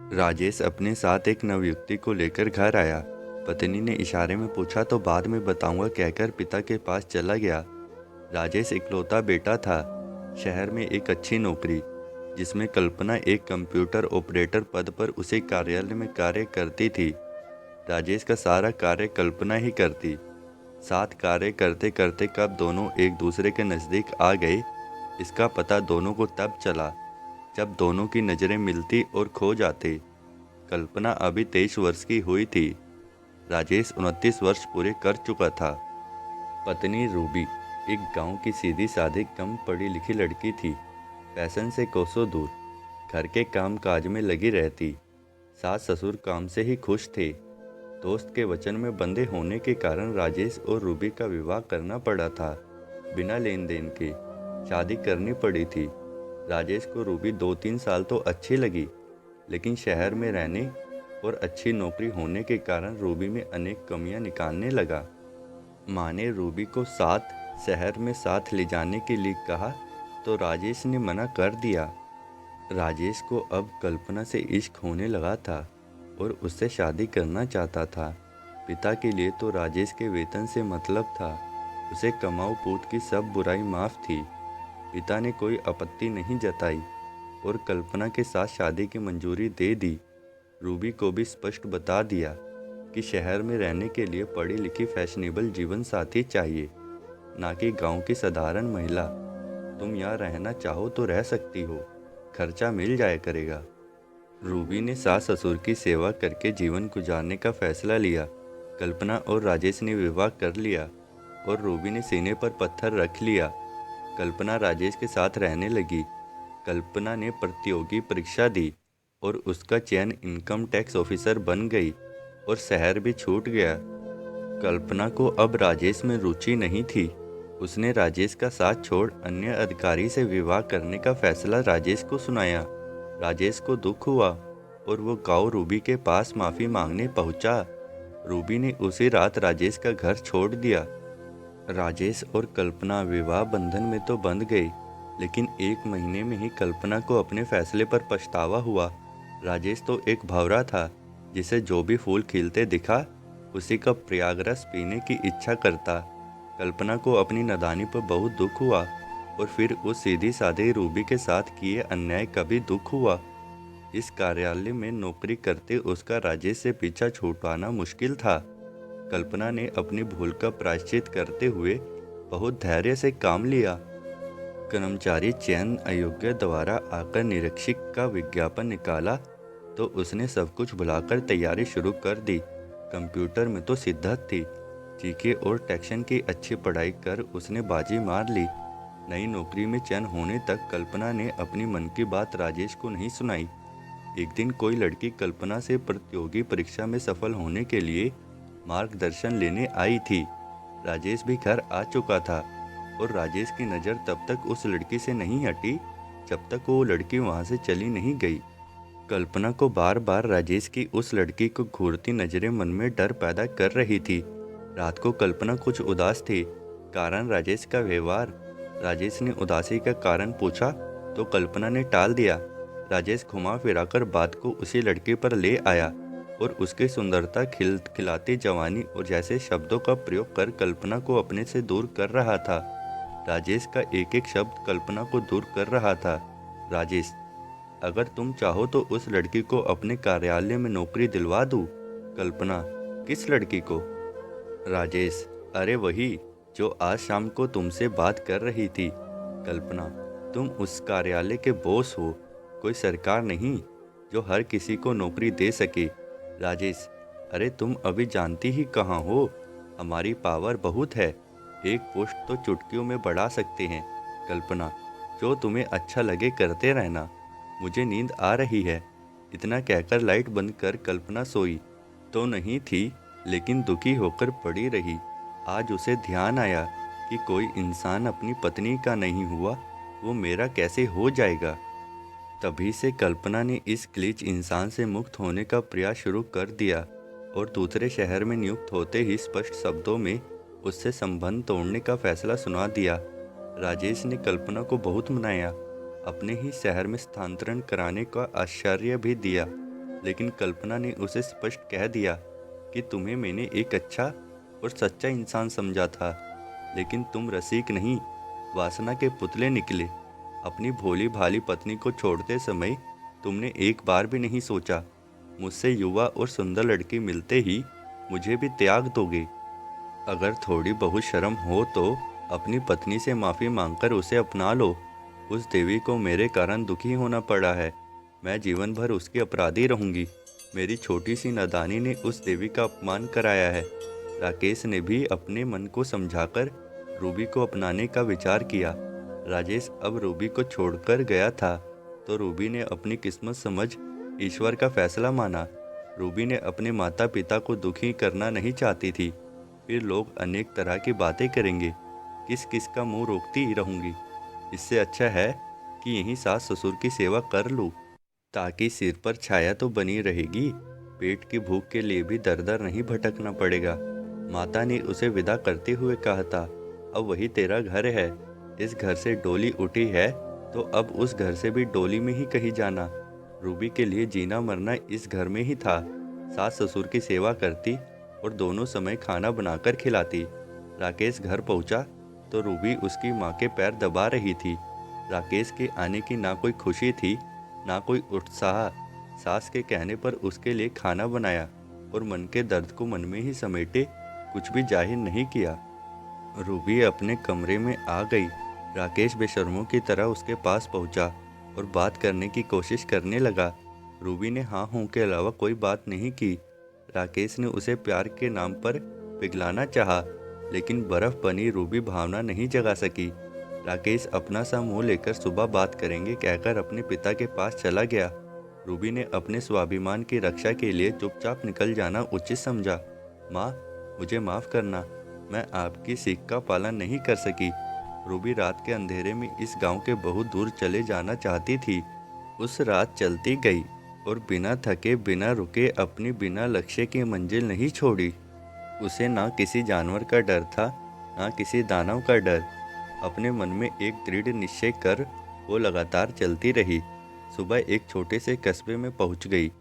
राजेश अपने साथ एक नवयुवती को लेकर घर आया। पत्नी ने इशारे में पूछा तो बाद में बताऊंगा कहकर पिता के पास चला गया। राजेश इकलौता बेटा था। शहर में एक अच्छी नौकरी, जिसमें कल्पना एक कंप्यूटर ऑपरेटर पद पर उसी कार्यालय में कार्य करती थी। राजेश का सारा कार्य कल्पना ही करती। साथ कार्य करते करते कब दोनों एक दूसरे के नज़दीक आ गए, इसका पता दोनों को तब चला जब दोनों की नज़रें मिलती और खो जाते। कल्पना अभी 23 वर्ष की हुई थी। राजेश 29 वर्ष पूरे कर चुका था। पत्नी रूबी एक गांव की सीधी सादी कम पढ़ी लिखी लड़की थी। फैशन से कोसों दूर, घर के काम काज में लगी रहती। सास ससुर काम से ही खुश थे। दोस्त के वचन में बंधे होने के कारण राजेश और रूबी का विवाह करना पड़ा था। बिना लेन देन के शादी करनी पड़ी थी। राजेश को रूबी 2-3 साल तो अच्छी लगी, लेकिन शहर में रहने और अच्छी नौकरी होने के कारण रूबी में अनेक कमियां निकालने लगा। माँ ने रूबी को साथ शहर में साथ ले जाने के लिए कहा तो राजेश ने मना कर दिया। राजेश को अब कल्पना से इश्क होने लगा था और उससे शादी करना चाहता था। पिता के लिए तो राजेश के वेतन से मतलब था। उसे कमाऊ पूत की सब बुराई माफ़ थी। पिता ने कोई आपत्ति नहीं जताई और कल्पना के साथ शादी की मंजूरी दे दी। रूबी को भी स्पष्ट बता दिया कि शहर में रहने के लिए पढ़ी लिखी फैशनेबल जीवन साथी चाहिए, ना कि गांव की साधारण महिला। तुम यहाँ रहना चाहो तो रह सकती हो, खर्चा मिल जाया करेगा। रूबी ने सास ससुर की सेवा करके जीवन गुजारने का फैसला लिया। कल्पना और राजेश ने विवाह कर लिया और रूबी ने सीने पर पत्थर रख लिया। कल्पना राजेश के साथ रहने लगी। कल्पना ने प्रतियोगी परीक्षा दी और उसका चयन इनकम टैक्स ऑफिसर बन गई और शहर भी छूट गया। कल्पना को अब राजेश में रुचि नहीं थी। उसने राजेश का साथ छोड़ अन्य अधिकारी से विवाह करने का फैसला राजेश को सुनाया। राजेश को दुख हुआ और वो गांव रूबी के पास माफ़ी मांगने पहुंचा। रूबी ने उसी रात राजेश का घर छोड़ दिया। राजेश और कल्पना विवाह बंधन में तो बंध गए, लेकिन 1 महीने में ही कल्पना को अपने फैसले पर पछतावा हुआ। राजेश तो एक भंवरा था, जिसे जो भी फूल खिलते दिखा उसी का प्रयागरस पीने की इच्छा करता। कल्पना को अपनी नादानी पर बहुत दुख हुआ और फिर उस सीधी सादी रूबी के साथ किए अन्याय का भी दुख हुआ। इस कार्यालय में नौकरी करते उसका राजेश से पीछा छुड़वाना मुश्किल था। कल्पना ने अपनी भूल का प्रायश्चित करते हुए बहुत धैर्य से काम लिया। कर्मचारी चयन अयोग्य द्वारा आकर निरीक्षक का विज्ञापन निकाला तो उसने सब कुछ भुलाकर तैयारी शुरू कर दी। कंप्यूटर में तो सिद्धत थी। जीके और टैक्सन की अच्छी पढ़ाई कर उसने बाजी मार ली। नई नौकरी में चयन होने तक कल्पना ने अपनी मन की बात राजेश को नहीं सुनाई। एक दिन कोई लड़की कल्पना से प्रतियोगी परीक्षा में सफल होने के लिए मार्गदर्शन लेने आई थी। राजेश भी घर आ चुका था और राजेश की नज़र तब तक उस लड़की से नहीं हटी जब तक वो लड़की वहां से चली नहीं गई। कल्पना को बार बार राजेश की उस लड़की को घूरती नज़रें मन में डर पैदा कर रही थी। रात को कल्पना कुछ उदास थी, कारण राजेश का व्यवहार। राजेश ने उदासी का कारण पूछा तो कल्पना ने टाल दिया। राजेश घुमा फिराकर बात को उसी लड़की पर ले आया और उसकी सुंदरता, खिलखिलाती जवानी और जैसे शब्दों का प्रयोग कर कल्पना को अपने से दूर कर रहा था। राजेश का एक एक शब्द कल्पना को दूर कर रहा था। राजेश, अगर तुम चाहो तो उस लड़की को अपने कार्यालय में नौकरी दिलवा दूं। कल्पना, किस लड़की को? राजेश, अरे वही जो आज शाम को तुमसे बात कर रही थी। कल्पना, तुम उस कार्यालय के बॉस हो, कोई सरकार नहीं जो हर किसी को नौकरी दे सके। राजेश, अरे तुम अभी जानती ही कहाँ हो, हमारी पावर बहुत है, एक पोस्ट तो चुटकियों में बढ़ा सकते हैं। कल्पना, जो तुम्हें अच्छा लगे करते रहना, मुझे नींद आ रही है। इतना कहकर लाइट बंद कर कल्पना सोई तो नहीं थी, लेकिन दुखी होकर पड़ी रही। आज उसे ध्यान आया कि कोई इंसान अपनी पत्नी का नहीं हुआ, वो मेरा कैसे हो जाएगा। तभी से कल्पना ने इस क्लीच इंसान से मुक्त होने का प्रयास शुरू कर दिया और दूसरे शहर में नियुक्त होते ही स्पष्ट शब्दों में उससे संबंध तोड़ने का फैसला सुना दिया। राजेश ने कल्पना को बहुत मनाया, अपने ही शहर में स्थानांतरण कराने का आश्चर्य भी दिया। लेकिन कल्पना ने उसे स्पष्ट कह दिया कि तुम्हें मैंने एक अच्छा और सच्चा इंसान समझा था, लेकिन तुम रसिक नहीं, वासना के पुतले निकले। अपनी भोली भाली पत्नी को छोड़ते समय तुमने एक बार भी नहीं सोचा मुझसे युवा और सुंदर लड़की मिलते ही मुझे भी त्याग दोगे। अगर थोड़ी बहुत शर्म हो तो अपनी पत्नी से माफ़ी मांगकर उसे अपना लो। उस देवी को मेरे कारण दुखी होना पड़ा है, मैं जीवन भर उसकी अपराधी रहूंगी। मेरी छोटी सी नादानी ने उस देवी का अपमान कराया है। राकेश ने भी अपने मन को समझाकर रूबी को अपनाने का विचार किया। राजेश अब रूबी को छोड़कर गया था तो रूबी ने अपनी किस्मत समझ ईश्वर का फैसला माना। रूबी ने अपने माता पिता को दुखी करना नहीं चाहती थी। फिर लोग अनेक तरह की बातें करेंगे, किस किस का मुंह रोकती ही रहूंगी। इससे अच्छा है कि यहीं सास ससुर की सेवा कर लूँ, ताकि सिर पर छाया तो बनी रहेगी, पेट की भूख के लिए भी दर दर नहीं भटकना पड़ेगा। माता ने उसे विदा करते हुए कहा था, अब वही तेरा घर है। इस घर से डोली उठी है तो अब उस घर से भी डोली में ही कहीं जाना। रूबी के लिए जीना मरना इस घर में ही था। सास ससुर की सेवा करती और दोनों समय खाना बनाकर खिलाती। राकेश घर पहुंचा तो रूबी उसकी माँ के पैर दबा रही थी। राकेश के आने की ना कोई खुशी थी ना कोई उत्साह। सास के कहने पर उसके लिए खाना बनाया और मन के दर्द को मन में ही समेटे, कुछ भी जाहिर नहीं किया। रूबी अपने कमरे में आ गई। राकेश बेशर्मों की तरह उसके पास पहुंचा और बात करने की कोशिश करने लगा। रूबी ने हाँ हूँ के अलावा कोई बात नहीं की। राकेश ने उसे प्यार के नाम पर पिघलाना चाहा, लेकिन बर्फ बनी रूबी भावना नहीं जगा सकी। राकेश अपना सा मुंह लेकर सुबह बात करेंगे कहकर अपने पिता के पास चला गया। रूबी ने अपने स्वाभिमान की रक्षा के लिए चुपचाप निकल जाना उचित समझा। माँ, मुझे माफ़ करना, मैं आपकी सीख का पालन नहीं कर सकी। रूबी रात के अंधेरे में इस गांव के बहुत दूर चले जाना चाहती थी। उस रात चलती गई और बिना थके बिना रुके अपनी बिना लक्ष्य की मंजिल नहीं छोड़ी। उसे ना किसी जानवर का डर था ना किसी दानव का डर। अपने मन में एक दृढ़ निश्चय कर वो लगातार चलती रही। सुबह एक छोटे से कस्बे में पहुंच गई।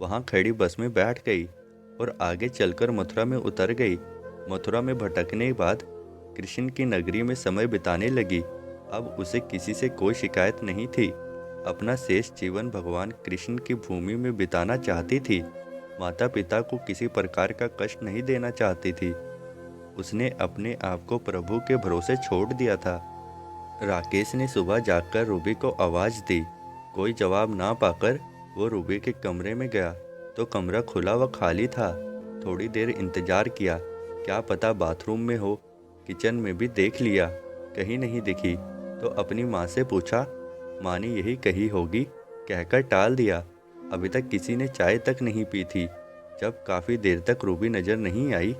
वहां खड़ी बस में बैठ गई और आगे चलकर मथुरा में उतर गई। मथुरा में भटकने के बाद कृष्ण की नगरी में समय बिताने लगी। अब उसे किसी से कोई शिकायत नहीं थी। अपना शेष जीवन भगवान कृष्ण की भूमि में बिताना चाहती थी। माता पिता को किसी प्रकार का कष्ट नहीं देना चाहती थी। उसने अपने आप को प्रभु के भरोसे छोड़ दिया था। राकेश ने सुबह जाकर रूबी को आवाज़ दी। कोई जवाब ना पाकर वो रूबी के कमरे में गया तो कमरा खुला व खाली था। थोड़ी देर इंतजार किया, क्या पता बाथरूम में हो। किचन में भी देख लिया, कहीं नहीं दिखी तो अपनी माँ से पूछा। माँ ने यही कही होगी कहकर टाल दिया। अभी तक किसी ने चाय तक नहीं पी थी। जब काफ़ी देर तक रूबी नज़र नहीं आई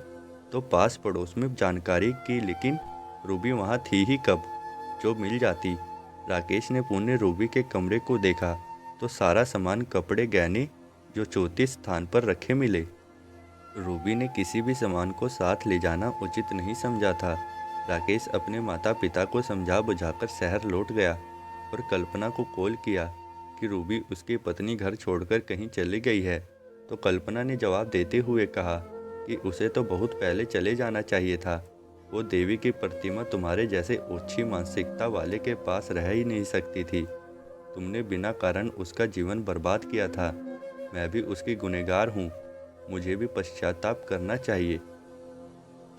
तो पास पड़ोस में जानकारी की, लेकिन रूबी वहाँ थी ही कब जो मिल जाती। राकेश ने पुणे रूबी के कमरे को देखा तो सारा सामान कपड़े गहने जो चौथी स्थान पर रखे मिले। रूबी ने किसी भी सामान को साथ ले जाना उचित नहीं समझा था। राकेश अपने माता पिता को समझा बुझाकर शहर लौट गया और कल्पना को कॉल किया कि रूबी उसकी पत्नी घर छोड़कर कहीं चली गई है। तो कल्पना ने जवाब देते हुए कहा कि उसे तो बहुत पहले चले जाना चाहिए था। वो देवी की प्रतिमा तुम्हारे जैसे ओछी मानसिकता वाले के पास रह ही नहीं सकती थी। तुमने बिना कारण उसका जीवन बर्बाद किया था। मैं भी उसकी गुनहगार हूँ, मुझे भी पश्चाताप करना चाहिए।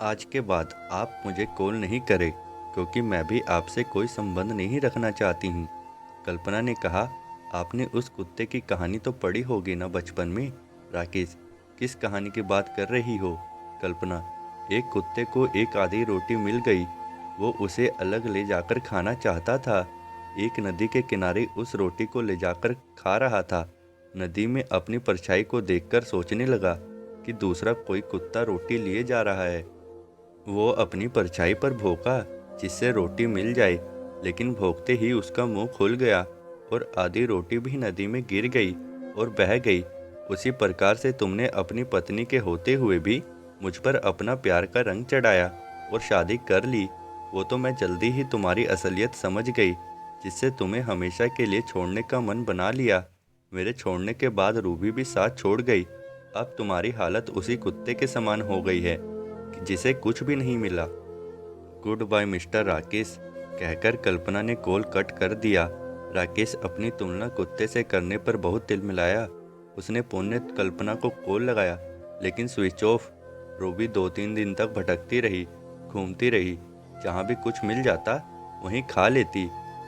आज के बाद आप मुझे कॉल नहीं करें, क्योंकि मैं भी आपसे कोई संबंध नहीं रखना चाहती हूँ। कल्पना ने कहा, आपने उस कुत्ते की कहानी तो पढ़ी होगी ना बचपन में। राकेश, किस कहानी की बात कर रही हो। कल्पना, एक कुत्ते को एक आधी रोटी मिल गई, वो उसे अलग ले जाकर खाना चाहता था। एक नदी के किनारे उस रोटी को ले जाकर खा रहा था। नदी में अपनी परछाई को देखकर सोचने लगा कि दूसरा कोई कुत्ता रोटी लिए जा रहा है। वो अपनी परछाई पर भौंका जिससे रोटी मिल जाए, लेकिन भौंकते ही उसका मुंह खुल गया और आधी रोटी भी नदी में गिर गई और बह गई। उसी प्रकार से तुमने अपनी पत्नी के होते हुए भी मुझ पर अपना प्यार का रंग चढ़ाया और शादी कर ली। वो तो मैं जल्दी ही तुम्हारी असलियत समझ गई, जिससे तुम्हें हमेशा के लिए छोड़ने का मन बना लिया। मेरे छोड़ने के बाद रूबी भी साथ छोड़ गई। अब तुम्हारी हालत उसी कुत्ते के समान हो गई है कि जिसे कुछ भी नहीं मिला। गुड बाय मिस्टर राकेश कहकर कल्पना ने कॉल कट कर दिया। राकेश अपनी तुलना कुत्ते से करने पर बहुत तिलमिलाया। उसने पुण्य कल्पना को कॉल लगाया, लेकिन स्विच ऑफ। रूबी 2-3 दिन तक भटकती रही, घूमती रही। जहाँ भी कुछ मिल जाता वहीं खा लेती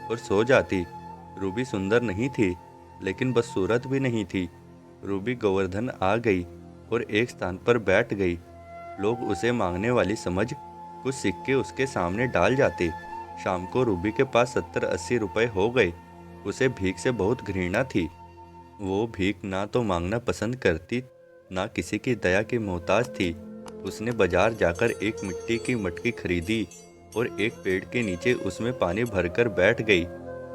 और सो जाती। रूबी सुंदर नहीं थी, लेकिन बदसूरत भी नहीं थी। रूबी गोवर्धन आ गई और एक स्थान पर बैठ गई। लोग उसे मांगने वाली समझ कुछ सिक्के उसके सामने डाल जाते। शाम को रूबी के पास 70-80 रुपए हो गए। उसे भीख से बहुत घृणा थी। वो भीख ना तो मांगना पसंद करती, ना किसी की दया की मोहताज थी। उसने बाजार जाकर एक मिट्टी की मटकी खरीदी और एक पेड़ के नीचे उसमें पानी भरकर बैठ गई।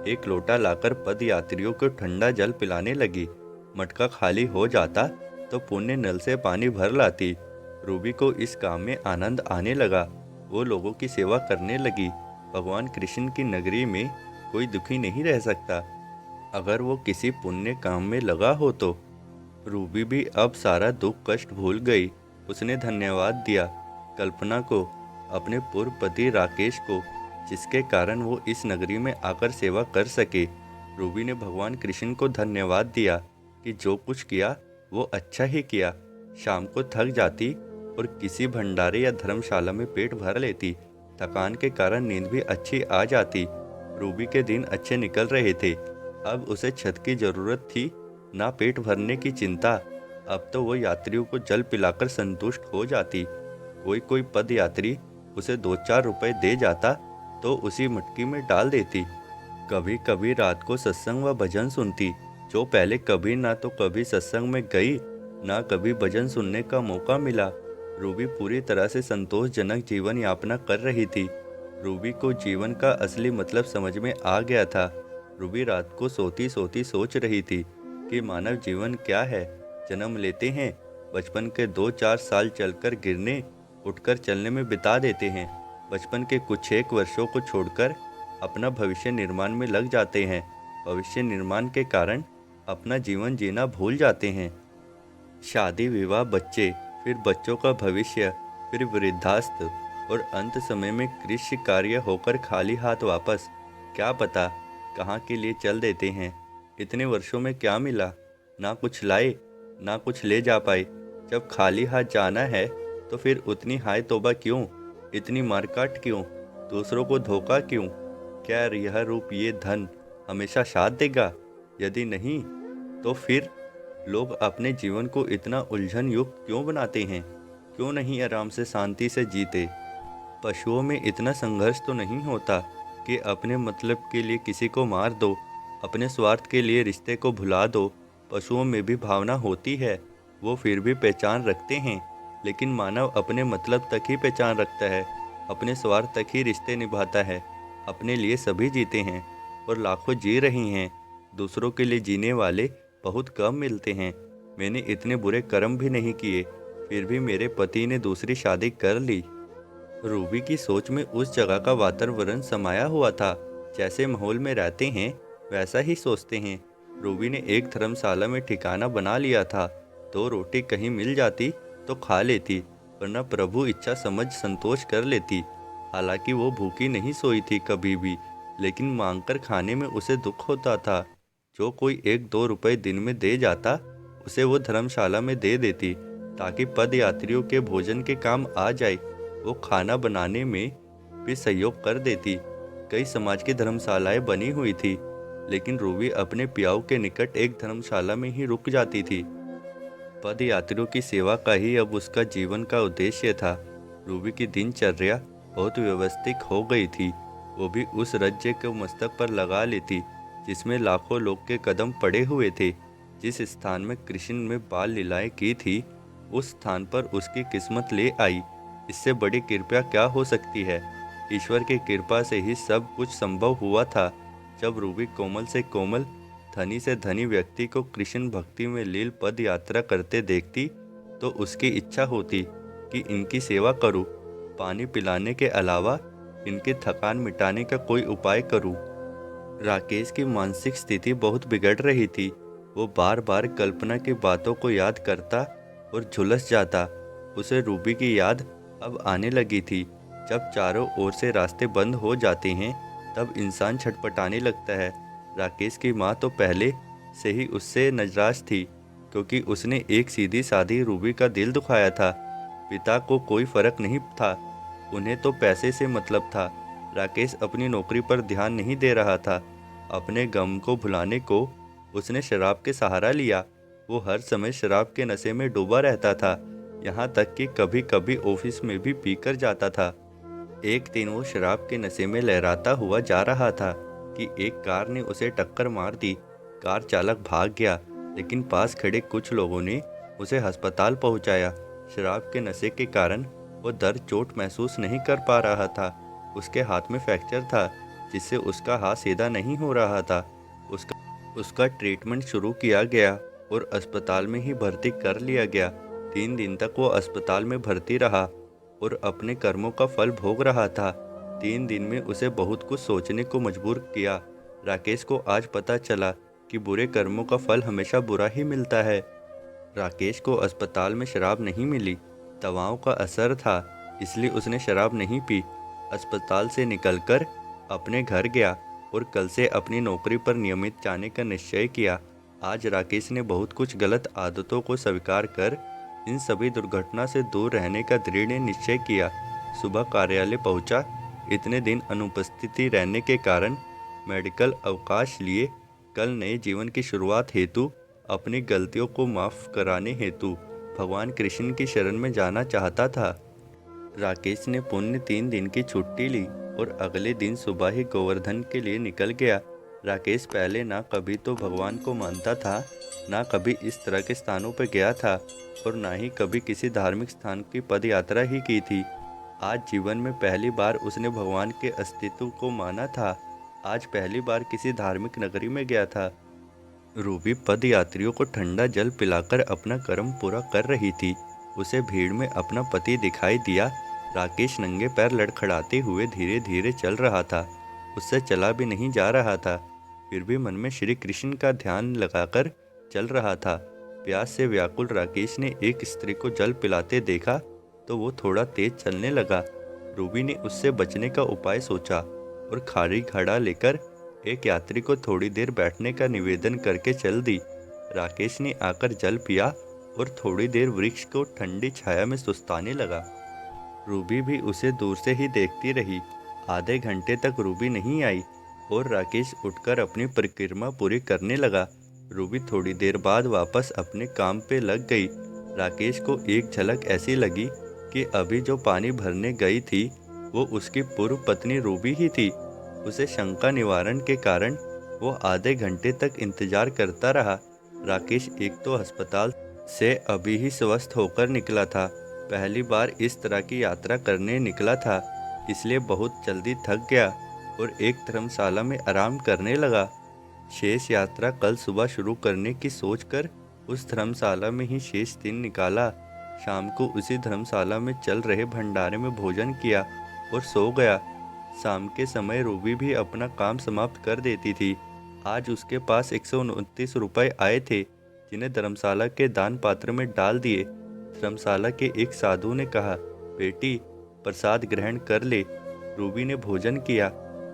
एक लोटा लाकर पद यात्रियों को ठंडा जल पिलाने लगी। मटका खाली हो जाता तो पुण्य नल से पानी भर लाती। रूबी को इस काम में आनंद आने लगा। वो लोगों की सेवा करने लगी। भगवान कृष्ण की नगरी में कोई दुखी नहीं रह सकता अगर वो किसी पुण्य काम में लगा हो तो। रूबी भी अब सारा दुख कष्ट भूल गई। उसने धन्यवाद दिया कल्पना को, अपने पूर्व पति राकेश को, जिसके कारण वो इस नगरी में आकर सेवा कर सके। रूबी ने भगवान कृष्ण को धन्यवाद दिया कि जो कुछ किया वो अच्छा ही किया। शाम को थक जाती और किसी भंडारे या धर्मशाला में पेट भर लेती। थकान के कारण नींद भी अच्छी आ जाती। रूबी के दिन अच्छे निकल रहे थे। अब उसे छत की जरूरत थी, ना पेट भरने की चिंता। अब तो वो यात्रियों को जल पिलाकर संतुष्ट हो जाती। कोई कोई पद यात्री उसे 2-4 रुपए दे जाता तो उसी मटकी में डाल देती। कभी कभी रात को सत्संग व भजन सुनती, जो पहले कभी ना तो कभी सत्संग में गई, ना कभी भजन सुनने का मौका मिला। रूबी पूरी तरह से संतोषजनक जीवन यापना कर रही थी। रूबी को जीवन का असली मतलब समझ में आ गया था। रूबी रात को सोती सोती सोच रही थी कि मानव जीवन क्या है। जन्म लेते हैं, बचपन के 2-4 साल चलकर गिरने उठकर चलने में बिता देते हैं। बचपन के कुछ एक वर्षों को छोड़कर अपना भविष्य निर्माण में लग जाते हैं। भविष्य निर्माण के कारण अपना जीवन जीना भूल जाते हैं। शादी, विवाह, बच्चे, फिर बच्चों का भविष्य, फिर वृद्धास्थ और अंत समय में कृषि कार्य होकर खाली हाथ वापस। क्या पता कहाँ के लिए चल देते हैं। इतने वर्षों में क्या मिला? ना कुछ लाए, ना कुछ ले जा पाए। जब खाली हाथ जाना है तो फिर उतनी हाय तौबा क्यों? इतनी मारकाट क्यों? दूसरों को धोखा क्यों? क्या यह रूप, ये धन हमेशा साथ देगा? यदि नहीं तो फिर लोग अपने जीवन को इतना उलझन युक्त क्यों बनाते हैं? क्यों नहीं आराम से शांति से जीते? पशुओं में इतना संघर्ष तो नहीं होता कि अपने मतलब के लिए किसी को मार दो, अपने स्वार्थ के लिए रिश्ते को भुला दो। पशुओं में भी भावना होती है, वो फिर भी पहचान रखते हैं। लेकिन मानव अपने मतलब तक ही पहचान रखता है, अपने स्वार्थ तक ही रिश्ते निभाता है। अपने लिए सभी जीते हैं और लाखों जी रही हैं। दूसरों के लिए जीने वाले बहुत कम मिलते हैं। मैंने इतने बुरे कर्म भी नहीं किए, फिर भी मेरे पति ने दूसरी शादी कर ली। रूबी की सोच में उस जगह का वातावरण समाया हुआ था। जैसे माहौल में रहते हैं वैसा ही सोचते हैं। रूबी ने एक धर्मशाला में ठिकाना बना लिया था। 2 रोटी कहीं मिल जाती तो खा लेती, वरना प्रभु इच्छा समझ संतोष कर लेती। हालांकि वो भूखी नहीं सोई थी कभी भी, लेकिन मांगकर खाने में उसे दुख होता था। जो कोई 1-2 रुपए दिन में दे जाता उसे वो धर्मशाला में दे देती, ताकि पद यात्रियों के भोजन के काम आ जाए। वो खाना बनाने में भी सहयोग कर देती। कई समाज की धर्मशालाएं बनी हुई थी, लेकिन रूबी अपने पियाऊ के निकट एक धर्मशाला में ही रुक जाती थी। पद यात्रियों की सेवा का ही अब उसका जीवन का उद्देश्य था। रूबी की दिनचर्या बहुत व्यवस्थित हो गई थी। वो भी उस रज्जे को मस्तक पर लगा लेती जिसमें लाखों लोग के कदम पड़े हुए थे। जिस स्थान में कृष्ण में बाल लीलाएं की थी, उस स्थान पर उसकी किस्मत ले आई। इससे बड़ी कृपा क्या हो सकती है? ईश्वर की कृपा से ही सब कुछ संभव हुआ था। जब रूबी कोमल से कोमल, धनी से धनी व्यक्ति को कृष्ण भक्ति में लील पद यात्रा करते देखती तो उसकी इच्छा होती कि इनकी सेवा करूं, पानी पिलाने के अलावा इनकी थकान मिटाने का कोई उपाय करूं। राकेश की मानसिक स्थिति बहुत बिगड़ रही थी। वो बार बार कल्पना की बातों को याद करता और झुलस जाता। उसे रूबी की याद अब आने लगी थी। जब चारों ओर से रास्ते बंद हो जाते हैं तब इंसान छटपटाने लगता है। राकेश की माँ तो पहले से ही उससे नाराज थी, क्योंकि उसने एक सीधी सादी रूबी का दिल दुखाया था। पिता को कोई फर्क नहीं था, उन्हें तो पैसे से मतलब था। राकेश अपनी नौकरी पर ध्यान नहीं दे रहा था। अपने गम को भुलाने को उसने शराब के सहारा लिया। वो हर समय शराब के नशे में डूबा रहता था, यहाँ तक कि कभी कभी ऑफिस में भी पीकर जाता था। एक दिन वो शराब के नशे में लहराता हुआ जा रहा था कि एक कार ने उसे टक्कर मार दी। कार चालक भाग गया, लेकिन पास खड़े कुछ लोगों ने उसे अस्पताल पहुंचाया। शराब के नशे के कारण वो दर्द चोट महसूस नहीं कर पा रहा था। उसके हाथ में फ्रैक्चर था, जिससे उसका हाथ सीधा नहीं हो रहा था। उसका उसका ट्रीटमेंट शुरू किया गया और अस्पताल में ही भर्ती कर लिया गया। 3 दिन तक वो अस्पताल में भर्ती रहा और अपने कर्मों का फल भोग रहा था। 3 दिन में उसे बहुत कुछ सोचने को मजबूर किया। राकेश को आज पता चला कि बुरे कर्मों का फल हमेशा बुरा ही मिलता है। राकेश को अस्पताल में शराब नहीं मिली। दवाओं का असर था, इसलिए उसने शराब नहीं पी। अस्पताल से निकलकर अपने घर गया और कल से अपनी नौकरी पर नियमित जाने का निश्चय किया। आज राकेश ने बहुत कुछ गलत आदतों को स्वीकार कर इन सभी दुर्घटना से दूर रहने का दृढ़ निश्चय किया। सुबह कार्यालय पहुंचा। इतने दिन अनुपस्थिति रहने के कारण मेडिकल अवकाश लिए कल नए जीवन की शुरुआत हेतु अपनी गलतियों को माफ कराने हेतु भगवान कृष्ण की शरण में जाना चाहता था। राकेश ने पुण्य 3 दिन की छुट्टी ली और अगले दिन सुबह ही गोवर्धन के लिए निकल गया। राकेश पहले ना कभी तो भगवान को मानता था, ना कभी इस तरह के स्थानों पर गया था और ना ही कभी किसी धार्मिक स्थान की पद यात्रा ही की थी। आज जीवन में पहली बार उसने भगवान के अस्तित्व को माना था। आज पहली बार किसी धार्मिक नगरी में गया था। रूबी पद यात्रियों को ठंडा जल पिलाकर अपना कर्म पूरा कर रही थी। उसे भीड़ में अपना पति दिखाई दिया। राकेश नंगे पैर लड़खड़ाते हुए धीरे धीरे चल रहा था। उससे चला भी नहीं जा रहा था, फिर भी मन में श्री कृष्ण का ध्यान लगाकर चल रहा था। प्यास से व्याकुल राकेश ने एक स्त्री को जल पिलाते देखा तो वो थोड़ा तेज चलने लगा। रूबी ने उससे बचने का उपाय सोचा और खाली घड़ा लेकर एक यात्री को थोड़ी देर बैठने का निवेदन करके चल दी। राकेश ने आकर जल पिया और थोड़ी देर वृक्ष को ठंडी छाया में सुस्ताने लगा। रूबी भी उसे दूर से ही देखती रही। आधे घंटे तक रूबी नहीं आई और राकेश उठकर अपनी परिक्रमा पूरी करने लगा। रूबी थोड़ी देर बाद वापस अपने काम पे लग गई। राकेश को एक झलक ऐसी लगी कि अभी जो पानी भरने गई थी वो उसकी पूर्व पत्नी रूबी ही थी। उसे शंका निवारण के कारण वो आधे घंटे तक इंतजार करता रहा। राकेश एक तो अस्पताल से अभी ही स्वस्थ होकर निकला था, पहली बार इस तरह की यात्रा करने निकला था, इसलिए बहुत जल्दी थक गया और एक धर्मशाला में आराम करने लगा। शेष यात्रा कल सुबह शुरू करने की सोचकर उस धर्मशाला में ही शेष दिन निकाला। शाम को उसी धर्मशाला में चल रहे भंडारे में भोजन किया और सो गया। शाम के समय रूबी भी अपना काम समाप्त कर देती थी। आज उसके पास 129 रुपये आए थे, जिन्हें धर्मशाला के दान पात्र में डाल दिए। धर्मशाला के एक साधु ने कहा, बेटी प्रसाद ग्रहण कर ले। रूबी ने भोजन किया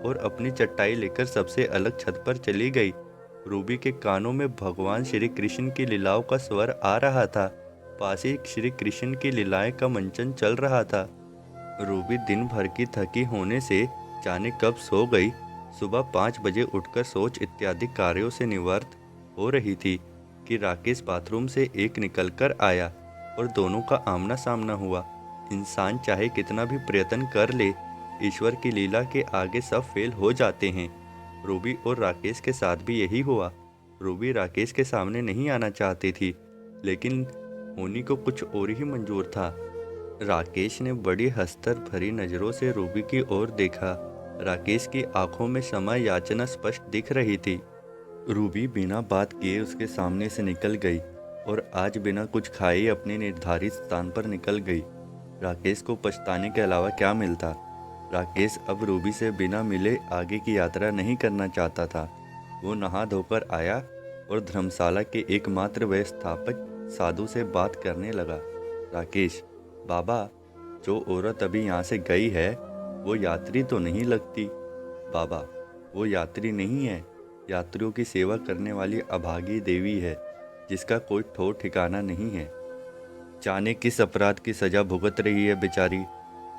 और अपनी चटाई लेकर सबसे अलग छत पर चली गई। रूबी के कानों में भगवान श्री कृष्ण की लीलाओं का स्वर आ रहा था। पास ही श्री कृष्ण की लीलाएं का मंचन चल रहा था। रूबी दिन भर की थकी होने से जाने कब सो गई। सुबह 5 बजे उठकर शौच इत्यादि कार्यों से निवृत्त हो रही थी कि राकेश बाथरूम से एक निकलकर आया और दोनों का आमना सामना हुआ। इंसान चाहे कितना भी प्रयत्न कर ले, ईश्वर की लीला के आगे सब फेल हो जाते हैं। रूबी और राकेश के साथ भी यही हुआ। रूबी राकेश के सामने नहीं आना चाहती थी, लेकिन होनी को कुछ और ही मंजूर था। राकेश ने बड़ी हंसतर भरी नज़रों से रूबी की ओर देखा। राकेश की आंखों में क्षमा याचना स्पष्ट दिख रही थी। रूबी बिना बात किए उसके सामने से निकल गई और आज बिना कुछ खाए अपने निर्धारित स्थान पर निकल गई। राकेश को पछताने के अलावा क्या मिलता। राकेश अब रूबी से बिना मिले आगे की यात्रा नहीं करना चाहता था। वो नहा धोकर आया और धर्मशाला के एकमात्र व्यवस्थापक साधु से बात करने लगा। राकेश, बाबा, जो औरत अभी यहाँ से गई है वो यात्री तो नहीं लगती। बाबा, वो यात्री नहीं है, यात्रियों की सेवा करने वाली अभागी देवी है जिसका कोई ठौर ठिकाना नहीं है। जाने किस अपराध की सजा भुगत रही है बेचारी।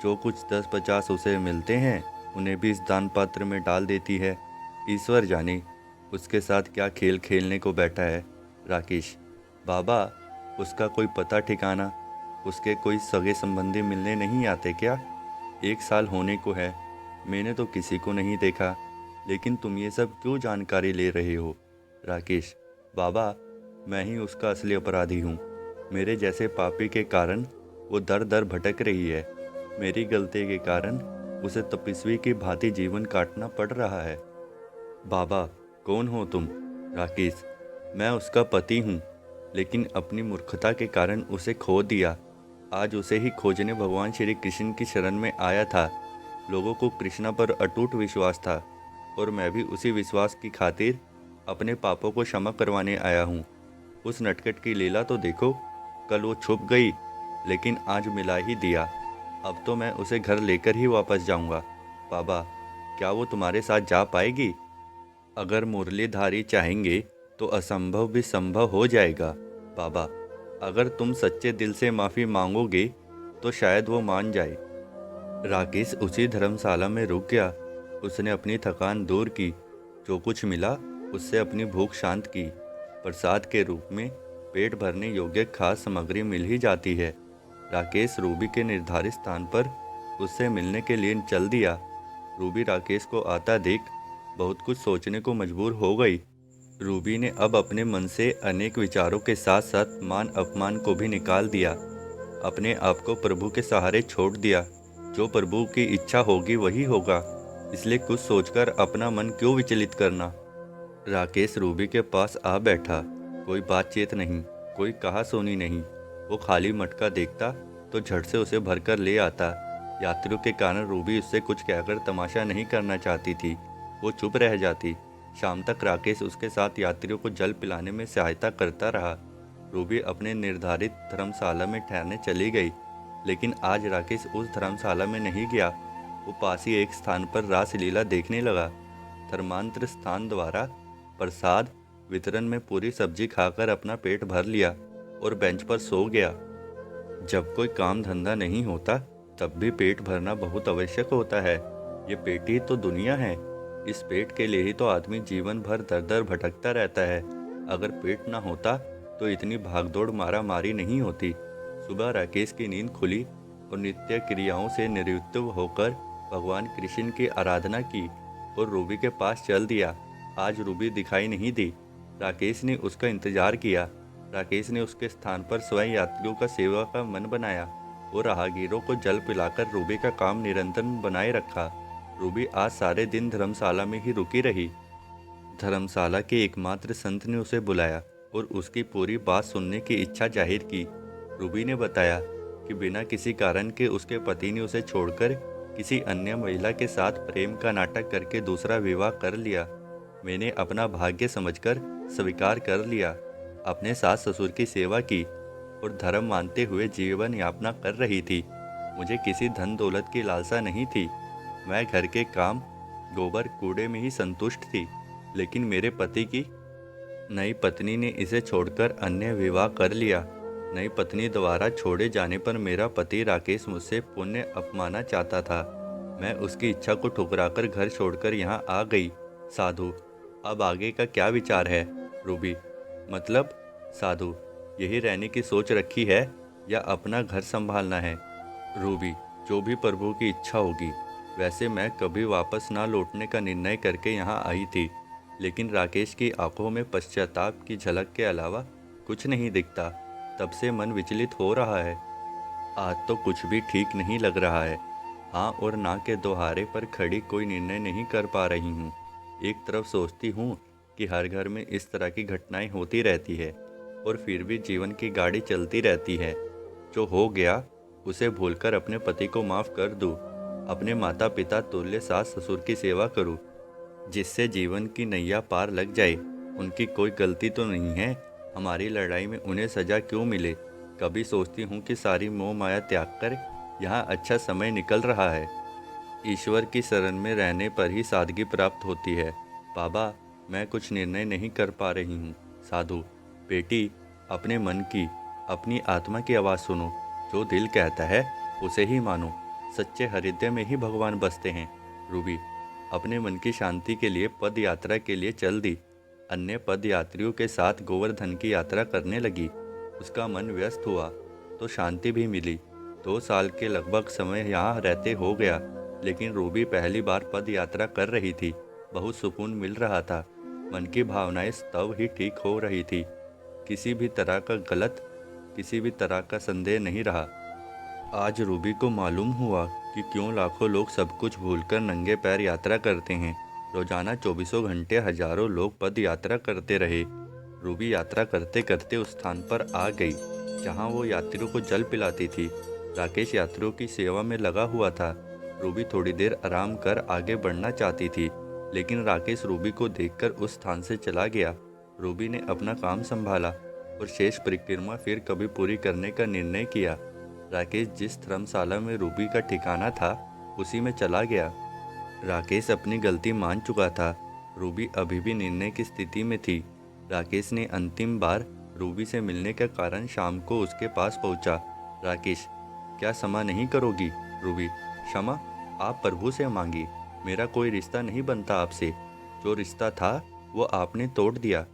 जो कुछ 10-50 उसे मिलते हैं उन्हें भी इस दान पात्र में डाल देती है। ईश्वर जाने उसके साथ क्या खेल खेलने को बैठा है। राकेश, बाबा, उसका कोई पता ठिकाना, उसके कोई सगे संबंधी मिलने नहीं आते क्या? 1 साल होने को है, मैंने तो किसी को नहीं देखा, लेकिन तुम ये सब क्यों जानकारी ले रहे हो? राकेश, बाबा, मैं ही उसका असली अपराधी हूँ। मेरे जैसे पापी के कारण वो दर दर भटक रही है। मेरी गलती के कारण उसे तपस्वी की भांति जीवन काटना पड़ रहा है। बाबा, कौन हो तुम? राकेश, मैं उसका पति हूँ, लेकिन अपनी मूर्खता के कारण उसे खो दिया। आज उसे ही खोजने भगवान श्री कृष्ण की शरण में आया था। लोगों को कृष्णा पर अटूट विश्वास था और मैं भी उसी विश्वास की खातिर अपने पापों को क्षमा करवाने आया हूँ। उस नटखट की लीला तो देखो, कल वो छुप गई लेकिन आज मिला ही दिया। अब तो मैं उसे घर लेकर ही वापस जाऊंगा। बाबा, क्या वो तुम्हारे साथ जा पाएगी? अगर मुरलीधारी चाहेंगे तो असंभव भी संभव हो जाएगा। बाबा, अगर तुम सच्चे दिल से माफ़ी मांगोगे तो शायद वो मान जाए। राकेश उसी धर्मशाला में रुक गया। उसने अपनी थकान दूर की, जो कुछ मिला उससे अपनी भूख शांत की। प्रसाद के रूप में पेट भरने योग्य खाद्य सामग्री मिल ही जाती है। राकेश रूबी के निर्धारित स्थान पर उससे मिलने के लिए चल दिया। रूबी राकेश को आता देख बहुत कुछ सोचने को मजबूर हो गई। रूबी ने अब अपने मन से अनेक विचारों के साथ साथ मान अपमान को भी निकाल दिया। अपने आप को प्रभु के सहारे छोड़ दिया। जो प्रभु की इच्छा होगी वही होगा, इसलिए कुछ सोचकर अपना मन क्यों विचलित करना। राकेश रूबी के पास आ बैठा। कोई बातचीत नहीं, कोई कहा सुनी नहीं। वो खाली मटका देखता तो झट से उसे भरकर ले आता। यात्रियों के कारण रूबी उससे कुछ कहकर तमाशा नहीं करना चाहती थी। वो चुप रह जाती। शाम तक राकेश उसके साथ यात्रियों को जल पिलाने में सहायता करता रहा। रूबी अपने निर्धारित धर्मशाला में ठहरने चली गई, लेकिन आज राकेश उस धर्मशाला में नहीं गया। वो पास ही एक स्थान पर रासलीला देखने लगा। धर्मांतर स्थान द्वारा प्रसाद वितरण में पूरी सब्जी खाकर अपना पेट भर लिया और बेंच पर सो गया। जब कोई काम धंधा नहीं होता तब भी पेट भरना बहुत आवश्यक होता है। ये पेट ही तो दुनिया है। इस पेट के लिए ही तो आदमी जीवन भर दर दर भटकता रहता है। अगर पेट ना होता तो इतनी भागदौड़ मारा मारी नहीं होती। सुबह राकेश की नींद खुली और नित्य क्रियाओं से निवृत्त होकर भगवान कृष्ण की आराधना की और रूबी के पास चल दिया। आज रूबी दिखाई नहीं दी। राकेश ने उसका इंतजार किया। राकेश ने उसके स्थान पर स्वयं यात्रियों का सेवा का मन बनाया और राहगीरों को जल पिलाकर रूबी का काम निरंतर बनाए रखा। रूबी आज सारे दिन धर्मशाला में ही रुकी रही। धर्मशाला के एकमात्र संत ने उसे बुलाया और उसकी पूरी बात सुनने की इच्छा जाहिर की। रूबी ने बताया कि बिना किसी कारण के उसके पति ने उसे छोड़कर किसी अन्य महिला के साथ प्रेम का नाटक करके दूसरा विवाह कर लिया। मैंने अपना भाग्य समझकर स्वीकार कर लिया। अपने सास ससुर की सेवा की और धर्म मानते हुए जीवन यापना कर रही थी। मुझे किसी धन दौलत की लालसा नहीं थी। मैं घर के काम गोबर कूड़े में ही संतुष्ट थी। लेकिन मेरे पति की नई पत्नी ने इसे छोड़कर अन्य विवाह कर लिया। नई पत्नी द्वारा छोड़े जाने पर मेरा पति राकेश मुझसे पुण्य अपमाना चाहता था। मैं उसकी इच्छा को ठुकराकर घर छोड़कर यहाँ आ गई। साधु, अब आगे का क्या विचार है? रूबी, मतलब साधु, यही रहने की सोच रखी है या अपना घर संभालना है? रूबी, जो भी प्रभु की इच्छा होगी। वैसे मैं कभी वापस ना लौटने का निर्णय करके यहाँ आई थी, लेकिन राकेश की आंखों में पश्चाताप की झलक के अलावा कुछ नहीं दिखता। तब से मन विचलित हो रहा है। आज तो कुछ भी ठीक नहीं लग रहा है। हाँ और ना के दोहारे पर खड़ी कोई निर्णय नहीं कर पा रही हूँ। एक तरफ सोचती हूँ कि हर घर में इस तरह की घटनाएं होती रहती है और फिर भी जीवन की गाड़ी चलती रहती है। जो हो गया उसे भूलकर अपने पति को माफ़ कर दूँ। अपने माता पिता तुल्य सास ससुर की सेवा करूँ, जिससे जीवन की नैया पार लग जाए। उनकी कोई गलती तो नहीं है, हमारी लड़ाई में उन्हें सज़ा क्यों मिले। कभी सोचती हूँ कि सारी मोह माया त्याग कर यहाँ अच्छा समय निकल रहा है। ईश्वर की शरण में रहने पर ही सादगी प्राप्त होती है। बाबा, मैं कुछ निर्णय नहीं कर पा रही हूँ। साधु: बेटी, अपने मन की, अपनी आत्मा की आवाज़ सुनो। जो दिल कहता है उसे ही मानो। सच्चे हृदय में ही भगवान बसते हैं। रूबी: अपने मन की शांति के लिए पद यात्रा के लिए चल दी। अन्य पद यात्रियों के साथ गोवर्धन की यात्रा करने लगी। उसका मन व्यस्त हुआ तो शांति भी मिली। 2 साल के लगभग समय यहाँ रहते हो गया, लेकिन रूबी पहली बार पद यात्रा कर रही थी। बहुत सुकून मिल रहा था। मन की भावनाएं तब ही ठीक हो रही थी। किसी भी तरह का गलत, किसी भी तरह का संदेह नहीं रहा। आज रूबी को मालूम हुआ कि क्यों लाखों लोग सब कुछ भूलकर नंगे पैर यात्रा करते हैं। रोजाना 24 घंटे हजारों लोग पद यात्रा करते रहे। रूबी यात्रा करते करते उस स्थान पर आ गई जहां वो यात्रियों को जल पिलाती थी। राकेश यात्रियों की सेवा में लगा हुआ था। रूबी थोड़ी देर आराम कर आगे बढ़ना चाहती थी, लेकिन राकेश रूबी को देखकर उस स्थान से चला गया। रूबी ने अपना काम संभाला और शेष परिक्रमा फिर कभी पूरी करने का निर्णय किया। राकेश जिस धर्मशाला में रूबी का ठिकाना था उसी में चला गया। राकेश अपनी गलती मान चुका था। रूबी अभी भी निर्णय की स्थिति में थी। राकेश ने अंतिम बार रूबी से मिलने का कारण शाम को उसके पास पहुंचा। राकेश: क्या क्षमा नहीं करोगी? रूबी: क्षमा? आप प्रभु से मांगी। मेरा कोई रिश्ता नहीं बनता आपसे। जो रिश्ता था वो आपने तोड़ दिया।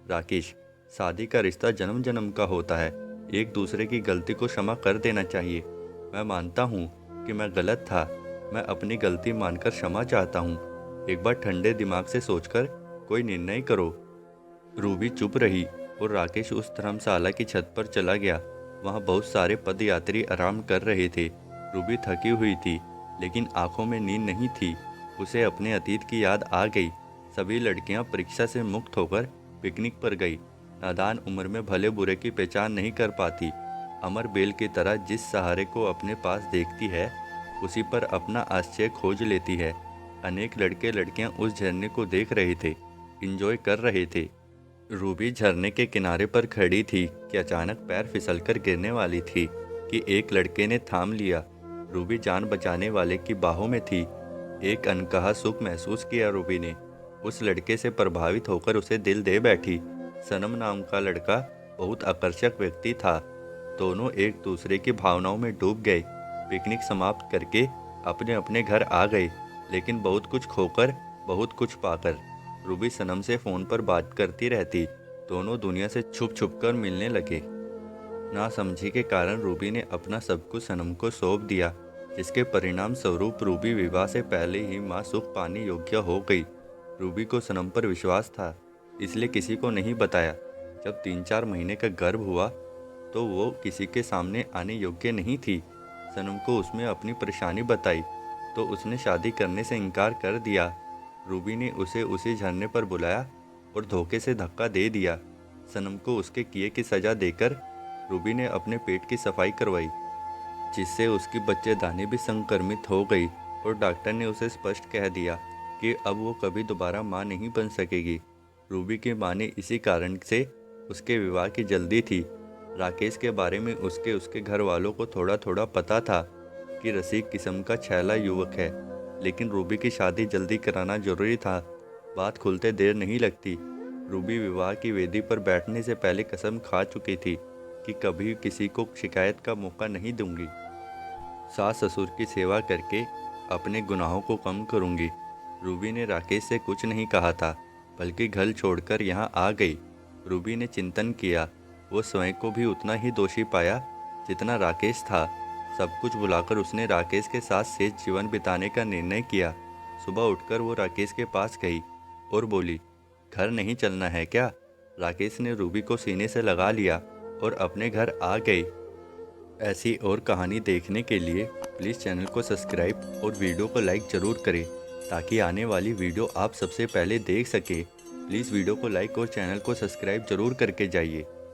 राकेश: शादी का रिश्ता जन्म जन्म का होता है। एक दूसरे की गलती को क्षमा कर देना चाहिए। मैं मानता हूँ कि मैं गलत था। मैं अपनी गलती मानकर क्षमा चाहता हूँ। एक बार ठंडे दिमाग से सोचकर कोई निर्णय करो। रूबी चुप रही और राकेश उस धर्मशाला की छत पर चला गया। वहाँ बहुत सारे पदयात्री आराम कर रहे थे। रूबी थकी हुई थी, लेकिन आंखों में नींद नहीं थी। उसे अपने अतीत की याद आ गई। सभी लड़कियां परीक्षा से मुक्त होकर पिकनिक पर गई। नादान उम्र में भले बुरे की पहचान नहीं कर पाती। अमर बेल की तरह जिस सहारे को अपने पास देखती है उसी पर अपना आश्रय खोज लेती है। अनेक लड़के लड़कियां उस झरने को देख रहे थे, इंजॉय कर रहे थे। रूबी झरने के किनारे पर खड़ी थी कि अचानक पैर फिसलकर गिरने वाली थी कि एक लड़के ने थाम लिया। रूबी जान बचाने वाले की बाहों में थी। एक अनकहा सुख महसूस किया रूबी ने। उस लड़के से प्रभावित होकर उसे दिल दे बैठी। सनम नाम का लड़का बहुत आकर्षक व्यक्ति था। दोनों एक दूसरे की भावनाओं में डूब गए। पिकनिक समाप्त करके अपने अपने घर आ गए, लेकिन बहुत कुछ खोकर बहुत कुछ पाकर। रूबी सनम से फ़ोन पर बात करती रहती। दोनों दुनिया से छुप छुप कर मिलने लगे। नासमझी के कारण रूबी ने अपना सब कुछ सनम को सौंप दिया, जिसके परिणाम स्वरूप रूबी विवाह से पहले ही मां सुख पाने योग्य हो गई। रूबी को सनम पर विश्वास था, इसलिए किसी को नहीं बताया। जब 3-4 महीने का गर्भ हुआ तो वो किसी के सामने आने योग्य नहीं थी। सनम को उसमें अपनी परेशानी बताई तो उसने शादी करने से इनकार कर दिया। रूबी ने उसे उसी झरने पर बुलाया और धोखे से धक्का दे दिया। सनम को उसके किए की सज़ा देकर रूबी ने अपने पेट की सफाई करवाई, जिससे उसकी बच्चेदानी भी संक्रमित हो गई और डॉक्टर ने उसे स्पष्ट कह दिया कि अब वो कभी दोबारा मां नहीं बन सकेगी। रूबी की मां ने इसी कारण से उसके विवाह की जल्दी थी। राकेश के बारे में उसके घर वालों को थोड़ा थोड़ा पता था कि रसिक किस्म का छैला युवक है, लेकिन रूबी की शादी जल्दी कराना जरूरी था। बात खुलते देर नहीं लगती। रूबी विवाह की वेदी पर बैठने से पहले कसम खा चुकी थी कि कभी किसी को शिकायत का मौका नहीं दूंगी। सास ससुर की सेवा करके अपने गुनाहों को कम करूंगी। रूबी ने राकेश से कुछ नहीं कहा था, बल्कि घर छोड़कर यहाँ आ गई। रूबी ने चिंतन किया। वो स्वयं को भी उतना ही दोषी पाया जितना राकेश था। सब कुछ भुलाकर उसने राकेश के साथ शेष जीवन बिताने का निर्णय किया। सुबह उठकर वो राकेश के पास गई और बोली, घर नहीं चलना है क्या? राकेश ने रूबी को सीने से लगा लिया और अपने घर आ गए। ऐसी और कहानी देखने के लिए प्लीज़ चैनल को सब्सक्राइब और वीडियो को लाइक ज़रूर करें, ताकि आने वाली वीडियो आप सबसे पहले देख सकें। प्लीज़ वीडियो को लाइक और चैनल को सब्सक्राइब ज़रूर करके जाइए।